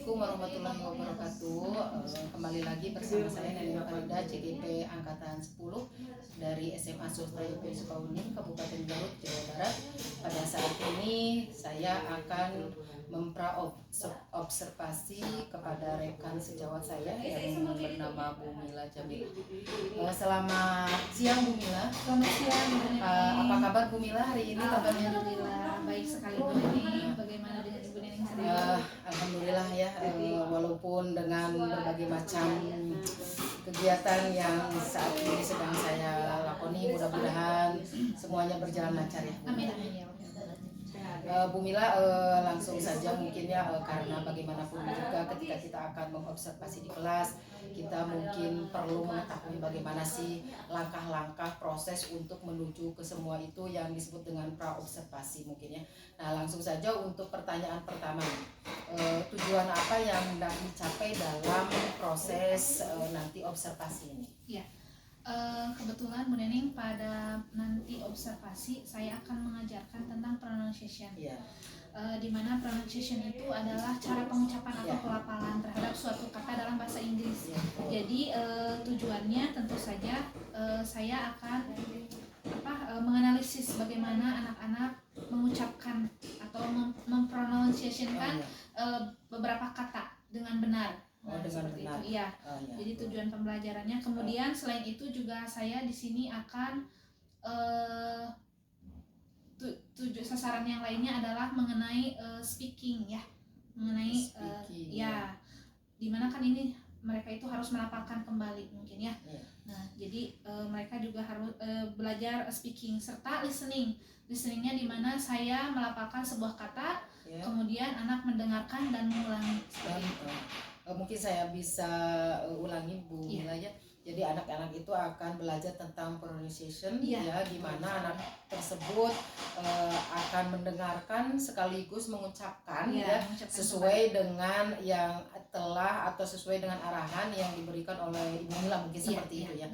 Assalamualaikum warahmatullahi wabarakatuh. Kembali lagi bersama saya Neneng Farida, CGP Angkatan 10 dari SMA Swasta YP Sukauning, Kabupaten Garut, Jawa Barat. Pada saat ini saya akan mempraobservasi kepada rekan sejawat saya yang bernama Bu Mila Jamil. Selamat siang Bu Mila. Selamat siang Bu Neneng. Apa kabar Bu Mila hari ini? Alhamdulillah baik sekali Bu Neneng. Bagaimana dengan Ibu Neneng sendiri? Alhamdulillah ya, walaupun dengan berbagai macam kegiatan yang saat ini sedang saya lakoni, mudah-mudahan semuanya berjalan lancar ya. Amin amin ya. Bu Mila, langsung saja mungkin ya, karena bagaimanapun juga ketika kita akan mengobservasi di kelas, kita mungkin perlu mengetahui bagaimana sih langkah-langkah proses untuk menuju ke semua itu yang disebut dengan praobservasi mungkin ya. Nah, langsung saja untuk pertanyaan pertama nih. Tujuan apa yang hendak dicapai dalam proses nanti observasi ini? Ya. Kebetulan Bu Neneng pada nanti observasi saya akan mengajarkan tentang pronunciation. Yeah. Di mana pronunciation itu adalah cara pengucapan atau pelafalan terhadap suatu kata dalam bahasa Inggris. Jadi tujuannya tentu saja saya akan menganalisis bagaimana anak-anak mengucapkan atau mempronunciationkan beberapa kata dengan benar. Seperti benar. itu, iya. Jadi tujuan pembelajarannya. Kemudian selain itu juga saya di sini akan sasaran yang lainnya adalah mengenai speaking ya, mengenai dimana kan ini mereka itu harus melafalkan kembali mungkin ya. Nah, jadi mereka juga harus belajar speaking serta listeningnya dimana saya melafalkan sebuah kata, kemudian anak mendengarkan dan mengulangi. Mungkin saya bisa ulangi Bu Mila ya. Jadi anak-anak itu akan belajar tentang pronunciation ya, di mana anak tersebut akan mendengarkan sekaligus mengucapkan sesuai dengan yang telah atau sesuai dengan arahan yang diberikan oleh Ibu Mila mungkin seperti itu ya.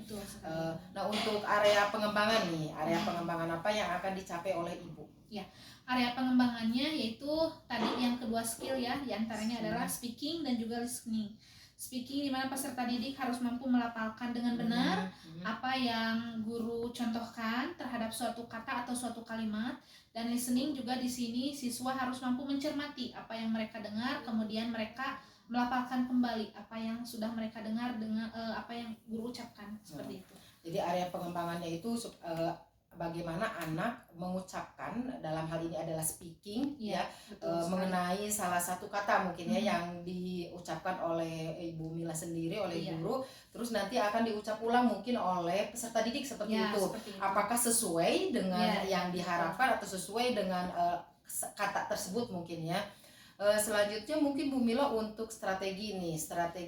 Nah, untuk area pengembangan nih, area pengembangan apa yang akan dicapai oleh Ibu? Ya, area pengembangannya yaitu tadi yang kedua skill ya, diantaranya adalah speaking dan juga listening. Speaking di mana peserta didik harus mampu melafalkan dengan benar apa yang guru contohkan terhadap suatu kata atau suatu kalimat, dan listening juga di sini siswa harus mampu mencermati apa yang mereka dengar, kemudian mereka melafalkan kembali apa yang sudah mereka dengar dengan apa yang guru ucapkan seperti itu. Jadi area pengembangannya itu bagaimana anak mengucapkan, dalam hal ini adalah speaking mengenai salah satu kata mungkin ya yang diucapkan oleh Ibu Mila sendiri, oleh guru, terus nanti akan diucap ulang mungkin oleh peserta didik seperti itu. Apakah sesuai dengan yang diharapkan atau sesuai dengan kata tersebut mungkin ya. Selanjutnya mungkin Bu Mila untuk strategi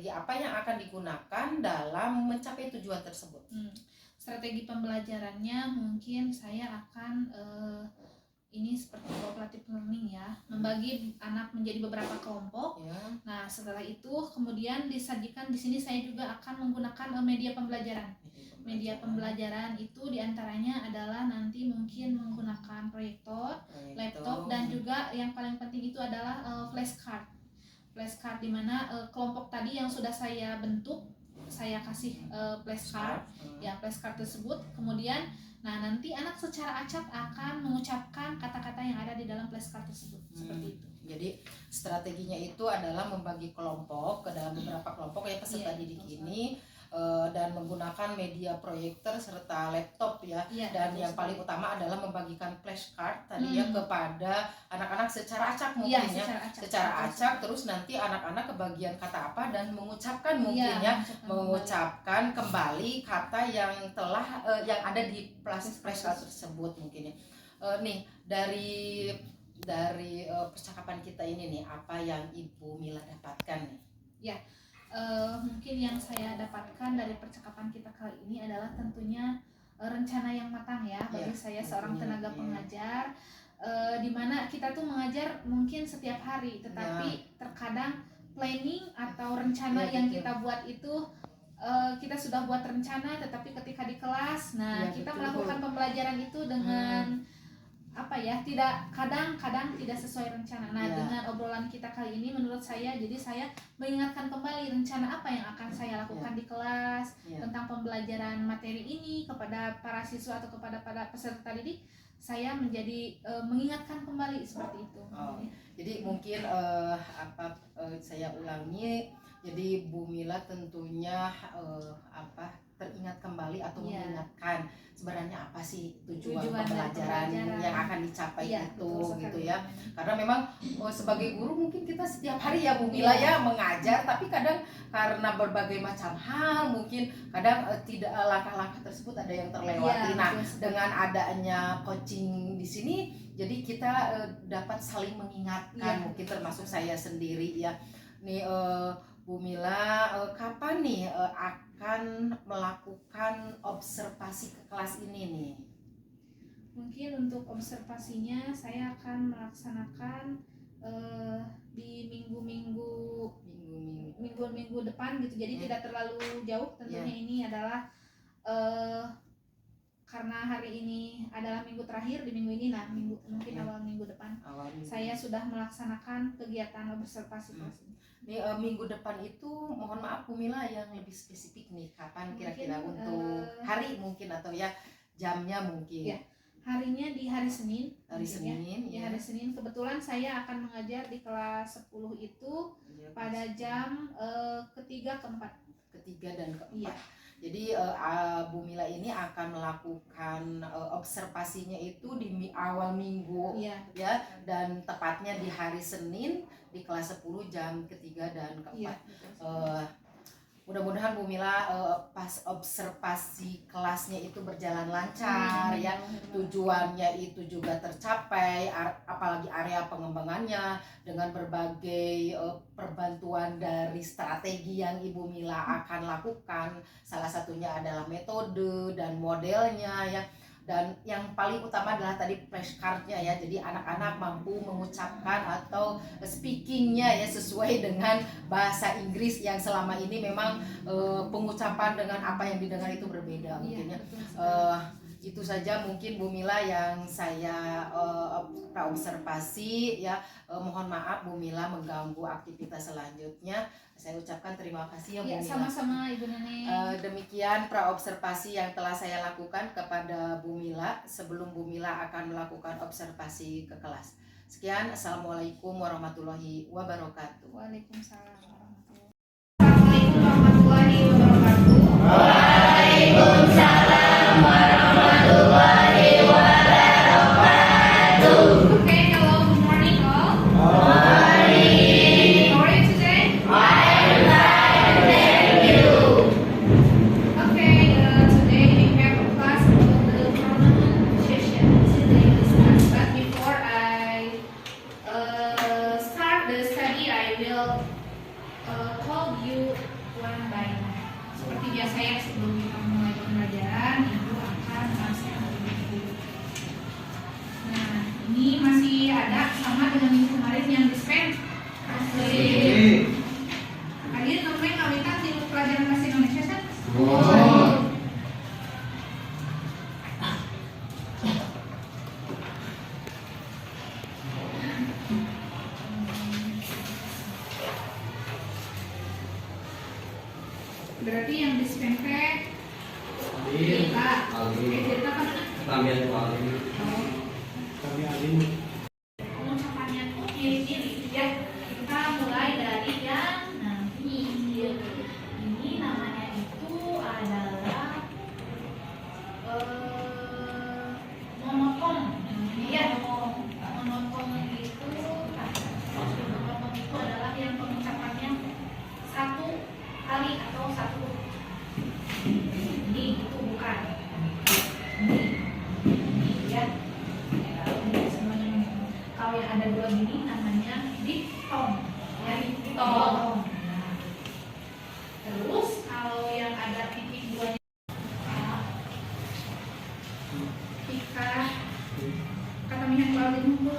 apa yang akan digunakan dalam mencapai tujuan tersebut? Strategi pembelajarannya mungkin saya akan ini seperti cooperative learning ya, membagi anak menjadi beberapa kelompok. Nah, setelah itu kemudian disajikan di sini saya juga akan menggunakan media pembelajaran. Media pembelajaran itu diantaranya adalah nanti mungkin menggunakan proyektor, laptop, dan juga yang paling penting itu adalah flashcard. Flashcard di mana kelompok tadi yang sudah saya bentuk, saya kasih flashcard flashcard tersebut, kemudian nanti anak secara acak akan mengucapkan kata-kata yang ada di dalam flashcard tersebut. Seperti itu. Jadi strateginya itu adalah membagi kelompok ke dalam beberapa kelompok ya peserta didik ini, dan menggunakan media proyektor serta laptop ya, dan yang paling utama adalah membagikan flashcard tadi ya kepada anak-anak secara acak mungkin secara acak, terus nanti anak-anak kebagian kata apa dan mengucapkan mungkin mengucapkan kembali kata yang telah yang ada di flashcard tersebut mungkin ya. Nih dari percakapan kita ini nih, apa yang Ibu Mila dapatkan nih? Mungkin yang saya dapatkan dari percakapan kita kali ini adalah tentunya rencana yang matang ya bagi saya seorang tenaga pengajar, di mana kita tuh mengajar mungkin setiap hari, tetapi terkadang planning atau rencana yang kita buat itu kita sudah buat rencana, tetapi ketika di kelas kita melakukan pembelajaran itu dengan apa ya, tidak kadang-kadang tidak sesuai rencana. Nah, dengan obrolan kita kali ini menurut saya, jadi saya mengingatkan kembali rencana apa yang akan saya lakukan di kelas tentang pembelajaran materi ini kepada para siswa atau kepada para peserta didik. Saya menjadi mengingatkan kembali seperti itu. Jadi mungkin saya ulangi. Jadi Bu Mila tentunya teringat kembali atau mengingatkan sebenarnya apa sih tujuan pembelajaran yang akan dicapai itu gitu ya. Karena memang sebagai guru mungkin kita setiap hari ya Bu Mila ya mengajar, tapi kadang karena berbagai macam hal mungkin kadang tidak langkah-langkah tersebut ada yang terlewati. Nah, dengan adanya coaching di sini jadi kita dapat saling mengingatkan, mungkin termasuk saya sendiri ya. Nih Bu Mila, kapan nih akan melakukan observasi ke kelas ini nih? Mungkin untuk observasinya saya akan melaksanakan di minggu-minggu depan gitu. Jadi tidak terlalu jauh tentunya. Ini adalah karena hari ini adalah minggu terakhir di minggu ini. Nah, mungkin awal minggu depan saya sudah melaksanakan kegiatan observasi kelas ini. Nih minggu depan itu mohon maaf Bu Mila yang lebih spesifik nih, kapan kira-kira untuk hari mungkin atau ya jamnya mungkin? Ya, harinya di hari Senin. Hari Senin. Ya, hari Senin. Kebetulan saya akan mengajar di kelas 10 itu pada jam ketiga, keempat. Ketiga dan keempat. Jadi Bu Mila ini akan melakukan observasinya itu di awal minggu ya, dan tepatnya di hari Senin di kelas 10 jam ketiga dan keempat. Mudah-mudahan Bu Mila pas observasi kelasnya itu berjalan lancar ya, tujuannya itu juga tercapai, apalagi area pengembangannya dengan berbagai perbantuan dari strategi yang Ibu Mila akan lakukan. Salah satunya adalah metode dan modelnya ya. Dan yang paling utama adalah tadi flashcardnya ya, jadi anak-anak mampu mengucapkan atau speakingnya ya sesuai dengan bahasa Inggris yang selama ini memang pengucapan dengan apa yang didengar itu berbeda mungkin ya. Itu saja mungkin Bu Mila yang saya observasi ya. Mohon maaf Bu Mila mengganggu aktivitas selanjutnya. Saya ucapkan terima kasih ya Bu Mila. Sama-sama Ibu Nene. Demikian praobservasi yang telah saya lakukan kepada Bu Mila sebelum Bu Mila akan melakukan observasi ke kelas. Sekian, Assalamualaikum warahmatullahi wabarakatuh. Waalaikumsalam warahmatullahi wabarakatuh. Waalaikumsalam warahmatullahi wabarakatuh. Okay, hello, good morning all. Morning. How are you today? I'm fine, thank you. Okay, today we have a class about the pronunciation today class. But before I start the study, I will call you one by one. Seperti biasa ya, sebelum kita mulai pembelajaran, Ibu akan ngasih dulu. Nah, ini masih ada sama dengan minggu kemarin yang dispen. Masih. Hadir namanya ngawinkan di pelajaran bahasa Indonesia kan? Berarti yang dispen cerita kan? Pengucapannya tuh mirip-mirip ya. Kita mulai dari yang ini namanya itu adalah monotong ya. Monotong itu adalah yang pengucapannya satu kali atau satu. Ini itu bukan ini ya. Kalau yang ada dua gini namanya diftong ya, diftong. Terus kalau yang ada titik duanya ketika kata minyak bawang itu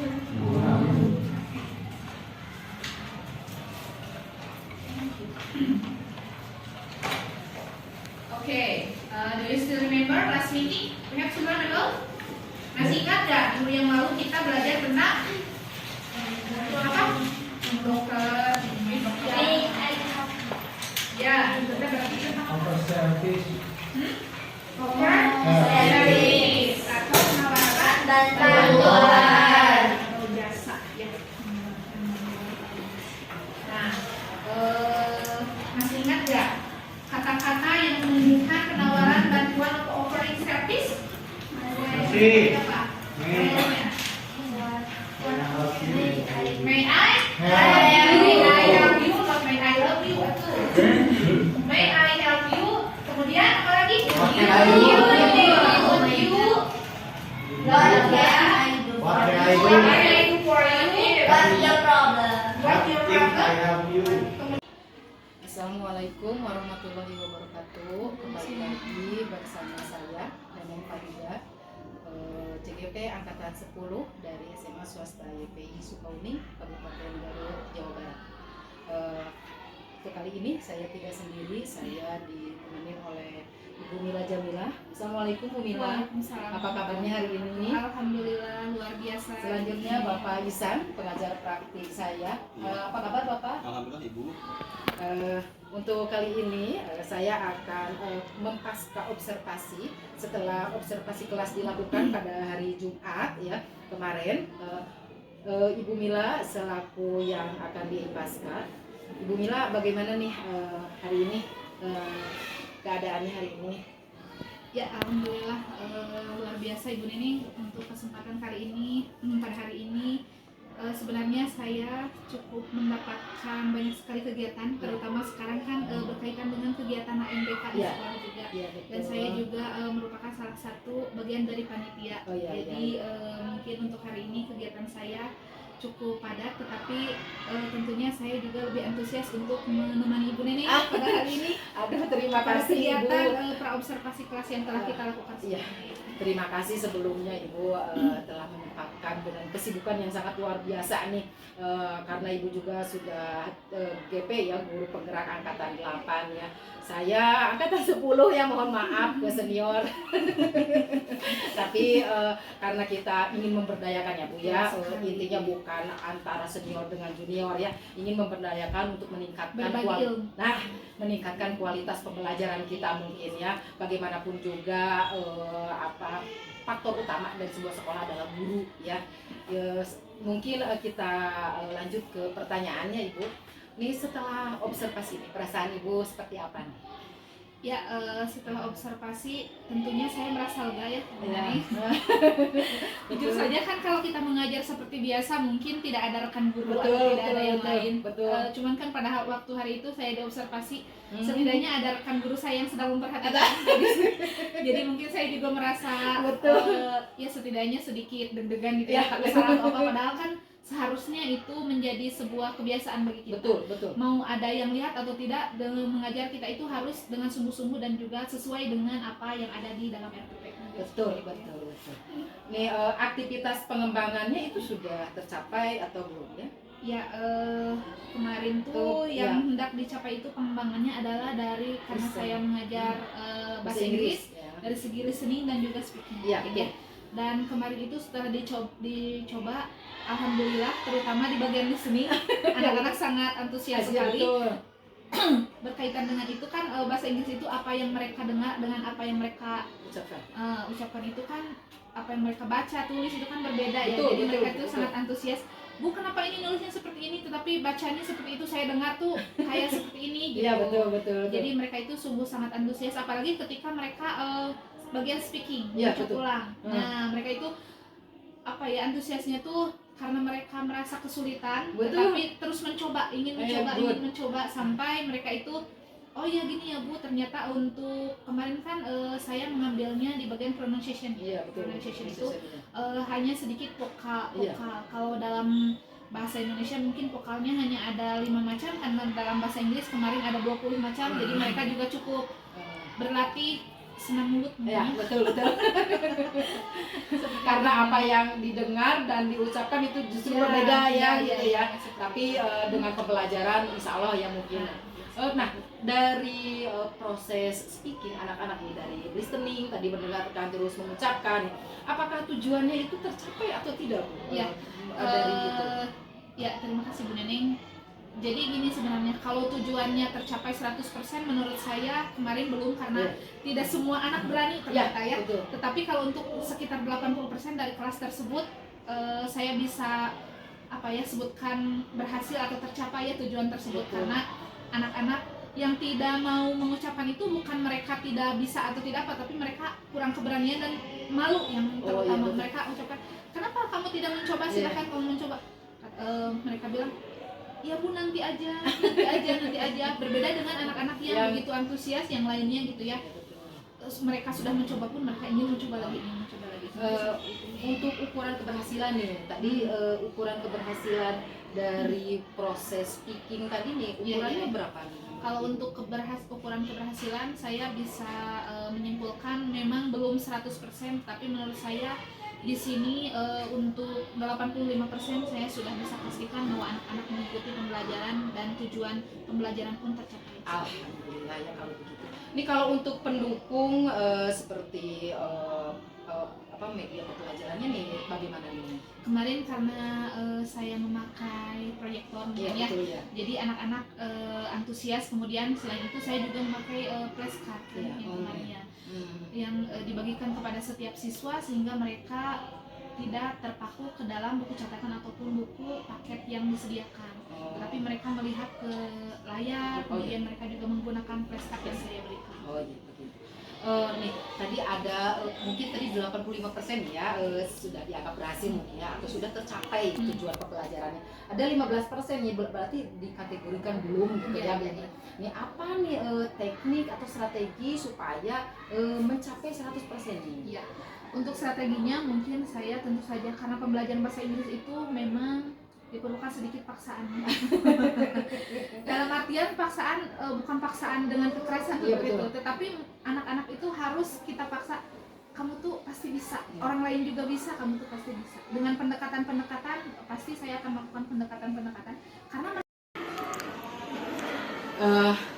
Okay, do you still remember last meeting we have to learn about Masih ingat nggak minggu yang lalu kita belajar tentang apa? Dokter, ya, kita berarti tentang Service. service atau penawaran dan bantuan. atau jasa ya. Nah, masih ingat nggak kata-kata yang menunjukkan penawaran bantuan atau offering service? Masih. Apa? May. May I? Help May you. I help you? Not may I love you? Itu. May I help you? Kemudian apa lagi? What can I do? You. What can I do What for can I you? do? What can I do for you? What's your problem? What's your If I problem? help you. Assalamualaikum warahmatullahi wabarakatuh. Kembali lagi bersama saya Neneng Farida, CGP Angkatan 10 dari SMA Swasta YPI Sukauning, Kabupaten Garut, Jawa Barat. Untuk kali ini saya tidak sendiri, saya ditemani oleh Ibu Mila Jamila. Assalamualaikum Bu Mila. Waalaikumsalam. Apa kabarnya hari ini? Alhamdulillah luar biasa. Selanjutnya Bapak Isan, pengajar praktik saya. Apa kabar Bapak? Alhamdulillah Ibu. Untuk kali ini saya akan mempasca observasi setelah observasi kelas dilakukan pada hari Jumat ya kemarin. Ibu Mila selaku yang akan diipasca. Ibu Mila bagaimana nih hari ini keadaannya hari ini? Ya alhamdulillah luar biasa Ibu Neni untuk kesempatan kali ini pada hari ini. Sebenarnya saya cukup mendapatkan banyak sekali kegiatan, terutama sekarang kan berkaitan dengan kegiatan AMBK di Ya. sekolah juga. Ya, betul. Dan saya juga merupakan salah satu bagian dari panitia. Oh, iya, Jadi mungkin untuk hari ini kegiatan saya cukup padat, tetapi tentunya saya juga lebih antusias untuk menemani Ibu Neni pada hari ini. Aduh, terima Pada kasih Ibu. kegiatan praobservasi kelas yang telah kita lakukan Iya. sebelumnya. Terima kasih sebelumnya Ibu telah menyempatkan dengan kesibukan yang sangat luar biasa nih, karena Ibu juga sudah GP ya, guru penggerak angkatan 8 ya. Saya angkatan 10 ya, mohon maaf ke senior. Tapi karena kita ingin memberdayakan ya Bu ya, intinya bukan antara senior dengan junior ya, ingin memberdayakan untuk meningkatkan Berbagi ilmu. meningkatkan kualitas pembelajaran kita mungkin ya. Bagaimanapun juga faktor utama dari sebuah sekolah adalah guru ya. Mungkin kita lanjut ke pertanyaannya Ibu. Nih setelah observasi nih, perasaan Ibu seperti apa nih? Ya, setelah observasi tentunya saya merasa lega ya. Ya. Jujur saja kan kalau kita mengajar seperti biasa mungkin tidak ada rekan guru Betul, atau tidak ada betul, yang betul, lain. betul. Cuman kan pada waktu hari itu saya diobservasi, setidaknya ada rekan guru saya yang sedang memperhatikan. Jadi mungkin saya juga merasa ya setidaknya sedikit deg-degan gitu ya, takut salah atau apa. Padahal kan seharusnya itu menjadi sebuah kebiasaan bagi kita. Betul. Mau ada yang lihat atau tidak, dengan mengajar kita itu harus dengan sungguh-sungguh dan juga sesuai dengan apa yang ada di dalam RPP. Betul. Nih aktivitas pengembangannya itu sudah tercapai atau belum ya? Ya, kemarin tuh yang hendak dicapai itu pengembangannya adalah dari karena Bisa. saya mengajar bahasa Inggris ya. dari segi listening dan juga speaking. Iya, Gitu betul. ya. Dan kemarin itu setelah dicoba, alhamdulillah terutama di bagian listening anak-anak sangat antusias sekali. Betul. Berkaitan dengan itu kan bahasa Inggris itu apa yang mereka dengar dengan apa yang mereka ucapkan itu kan apa yang mereka baca tulis itu kan berbeda ya. Jadi mereka itu sangat antusias. Bu, kenapa ini nulisnya seperti ini tetapi bacanya seperti itu, saya dengar tuh kayak seperti ini gitu. Iya, betul. Jadi mereka itu sungguh sangat antusias, apalagi ketika mereka bagian speaking, Iya, ucap betul. ulang. Nah, mereka itu apa ya, antusiasnya tuh karena mereka merasa kesulitan, Betul. tetapi terus mencoba, ingin mencoba sampai mereka itu oh ya gini ya Bu, ternyata untuk kemarin kan saya mengambilnya di bagian pronunciation. Iya, betul. Pronunciation itu hanya sedikit vokal. Kalau dalam bahasa Indonesia mungkin vokalnya hanya ada 5 macam, karena dalam bahasa Inggris kemarin ada 20 macam. Jadi mereka juga cukup berlatih senam mulut. Ya, betul. Karena apa yang didengar dan diucapkan itu justru berbeda ya, gitu ya. Tapi dengan pembelajaran insya Allah ya mungkin Nah, dari proses speaking anak-anak nih, dari listening tadi mendengarkan terus mengucapkan, apakah tujuannya itu tercapai atau tidak, Bu? Ya, Dari itu. Ya, terima kasih Bu Neneng. Jadi gini sebenarnya, kalau tujuannya tercapai 100% menurut saya kemarin belum, karena tidak semua anak berani ternyata ya. Betul. Tetapi kalau untuk sekitar 80% dari kelas tersebut saya bisa sebutkan berhasil atau tercapai ya tujuan tersebut. Betul. Karena anak-anak yang tidak mau mengucapkan itu bukan mereka tidak bisa atau tidak apa, tapi mereka kurang keberanian dan malu yang terutama. Mereka ucapkan, kenapa kamu tidak mencoba, silahkan kamu mencoba. Mereka bilang, ya Bu, nanti aja. Berbeda dengan anak-anak yang begitu antusias yang lainnya gitu ya. Terus mereka sudah mencoba pun mereka ingin mencoba lagi. Untuk ukuran keberhasilan nih, tadi ukuran keberhasilan dari proses speaking tadi nih, ukurannya berapa nih? Kalau untuk ukuran keberhasilan saya bisa menyimpulkan memang belum 100%, tapi menurut saya di sini untuk 85% saya sudah bisa pastikan bahwa anak-anak mengikuti pembelajaran dan tujuan pembelajaran pun tercapai. Alhamdulillah ya kalau begitu. Ini kalau untuk pendukung seperti media pembelajarannya nih bagaimana nih? Kemarin karena saya memakai proyektor ya, jadi anak-anak antusias. Kemudian selain itu saya juga memakai flashcard yang kemarinnya, yang dibagikan kepada setiap siswa sehingga mereka tidak terpaku ke dalam buku catatan ataupun buku paket yang disediakan, tetapi mereka melihat ke layar. Kemudian mereka juga menggunakan flashcard yang saya berikan. Nih tadi ada mungkin tadi 85% ya sudah dianggap berhasil mungkin ya, atau sudah tercapai tujuan pembelajarannya. Ada 15% ya berarti dikategorikan belum gitu ya. Ini apa nih teknik atau strategi supaya mencapai 100% nih? Ya, untuk strateginya mungkin saya tentu saja karena pembelajaran bahasa Inggris itu memang diperlukan sedikit paksaan. Dalam artian paksaan bukan paksaan dengan kekerasan seperti itu, tetapi anak-anak itu harus kita paksa, kamu tuh pasti bisa, orang lain juga bisa, kamu tuh pasti bisa. Dengan pendekatan-pendekatan pasti saya akan melakukan pendekatan-pendekatan karena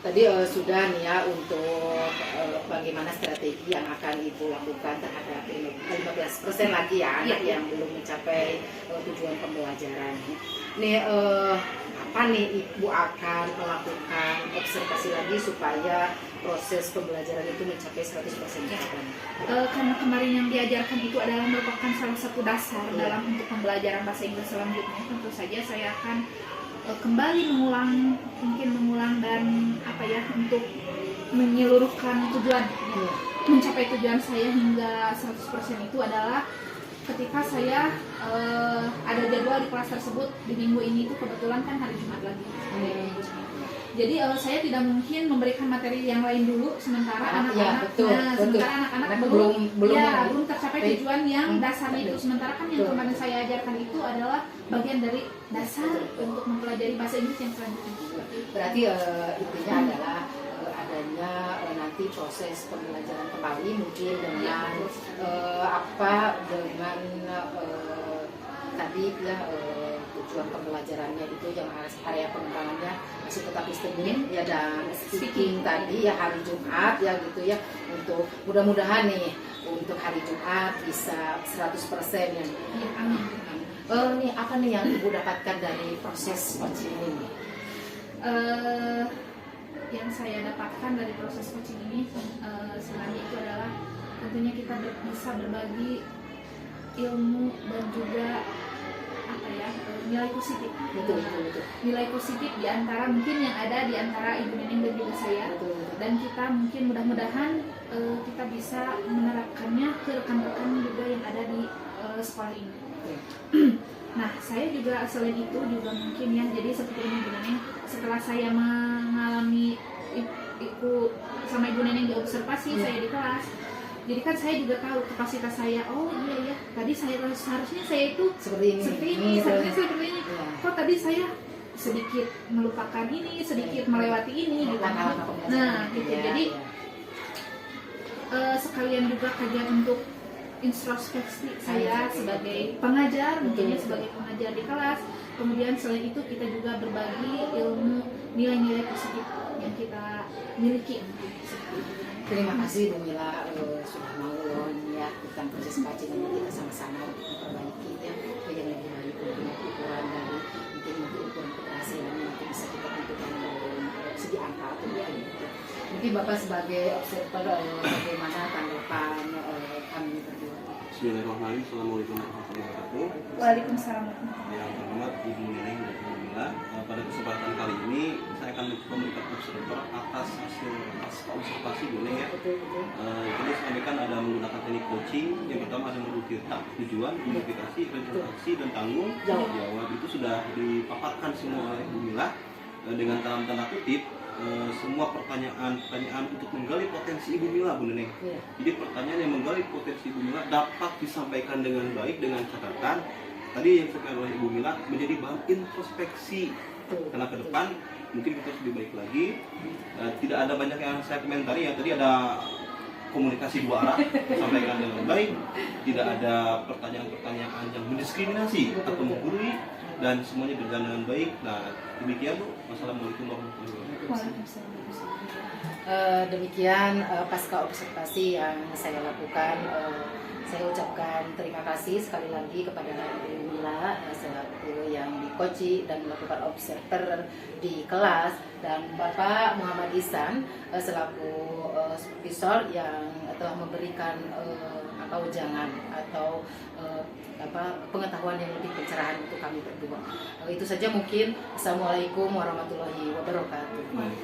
tadi sudah nih ya untuk bagaimana strategi yang akan Ibu lakukan terhadap 15% lagi ya anak yang belum mencapai tujuan pembelajaran. Nih apa nih Ibu akan melakukan observasi lagi supaya proses pembelajaran itu mencapai 100% jawaban? Karena kemarin yang diajarkan itu adalah merupakan salah satu dasar dalam untuk pembelajaran bahasa Inggris selanjutnya, tentu saja saya akan kembali mengulang dan untuk menyeluruhkan tujuan, mencapai tujuan saya hingga 100% itu adalah ketika saya ada jadwal di kelas tersebut di minggu ini itu kebetulan kan hari Jumat lagi. Jadi saya tidak mungkin memberikan materi yang lain dulu sementara anak-anak sementara anak-anak belum tercapai tujuan yang dasarnya itu. Sementara kan yang kemarin saya ajarkan itu adalah bagian dari dasar untuk mempelajari bahasa Inggris yang selanjutnya. Berarti intinya adalah adanya nanti proses pembelajaran kembali mungkin dengan dengan tadi ya tujuan pembelajarannya itu yang area pengembangannya masih tetap listening ya dan speaking tadi ya hari Jumat ya gitu ya, untuk mudah-mudahan nih untuk hari Jumat bisa 100% ya. Amin. Nih apa nih yang Ibu dapatkan dari proses coaching ini? Yang saya dapatkan dari proses coaching ini selain itu adalah tentunya kita bisa berbagi ilmu dan juga nilai positif. Betul. Nilai positif di antara mungkin yang ada di antara Ibu Neneng dan juga saya. Dan kita mungkin mudah-mudahan kita bisa menerapkannya ke rekan-rekan juga yang ada di sekolah ini. Nah, saya juga selain itu juga mungkin ya, jadi seperti ini Ibu Neneng, setelah saya mengalami ikut sama Ibu Neneng di observasi saya di kelas, jadi kan saya juga tahu kapasitas saya. Oh iya ya, tadi seharusnya saya itu seperti ini. Kok tadi saya sedikit melupakan ini, sedikit melewati ini gitu. Nah, gitu. Jadi sekalian juga kajian untuk introspeksi saya sebagai pengajar, mungkinnya sebagai pengajar di kelas. Kemudian selain itu kita juga berbagi ilmu nilai-nilai positif yang kita miliki. Terima kasih Bu Mila sudah mau ya tentang proses kajian ini kita sama-sama untuk memperbaiki ya yang lebih baik untuk ukuran dari mungkin ukuran keberhasilan nanti bisa kita tentukan dalam segi angka atau gitu. Mungkin Bapak sebagai observer bagaimana tanggapan kami berdua? Bismillahirrahmanirrahim. Assalamualaikum warahmatullahi wabarakatuh. Waalaikumsalam. Yang terhormat Ibu Neneng dan Ibu Mila, pada kesempatan kali ini saya akan mencoba memberikan observer atas hasil observasi Bu Neneng ya. Jadi sampaikan ada menggunakan teknik coaching. Yang pertama ada menurut tujuan, identifikasi, representasi dan tanggung jawab. Itu sudah dipaparkan semua oleh Bu Mila dengan dalam tanda kutip. Semua pertanyaan untuk menggali potensi Ibu Mila, Bu Neneng. Jadi pertanyaan yang menggali potensi Ibu Mila dapat disampaikan dengan baik dengan catatan tadi yang disampaikan oleh Ibu Mila menjadi bahan introspeksi. Karena ke depan mungkin kita harus lebih baik lagi. Tidak ada banyak yang saya komentari ya. Tadi ada komunikasi dua arah disampaikan dengan baik. Tidak ada pertanyaan-pertanyaan yang mendiskriminasi atau menggurui dan semuanya berjalan dengan baik. Nah, demikian Bu. Wassalamualaikum warahmatullahi wabarakatuh. Demikian pasca observasi yang saya lakukan, saya ucapkan terima kasih sekali lagi kepada Ibu Mila selaku yang di-coaching dan melakukan observer di kelas, dan Bapak Muhammad Ihsan selaku supervisor yang telah memberikan ujangan atau pengetahuan yang lebih pencerahan untuk kami berdua. Itu saja mungkin. Assalamualaikum warahmatullahi wabarakatuh.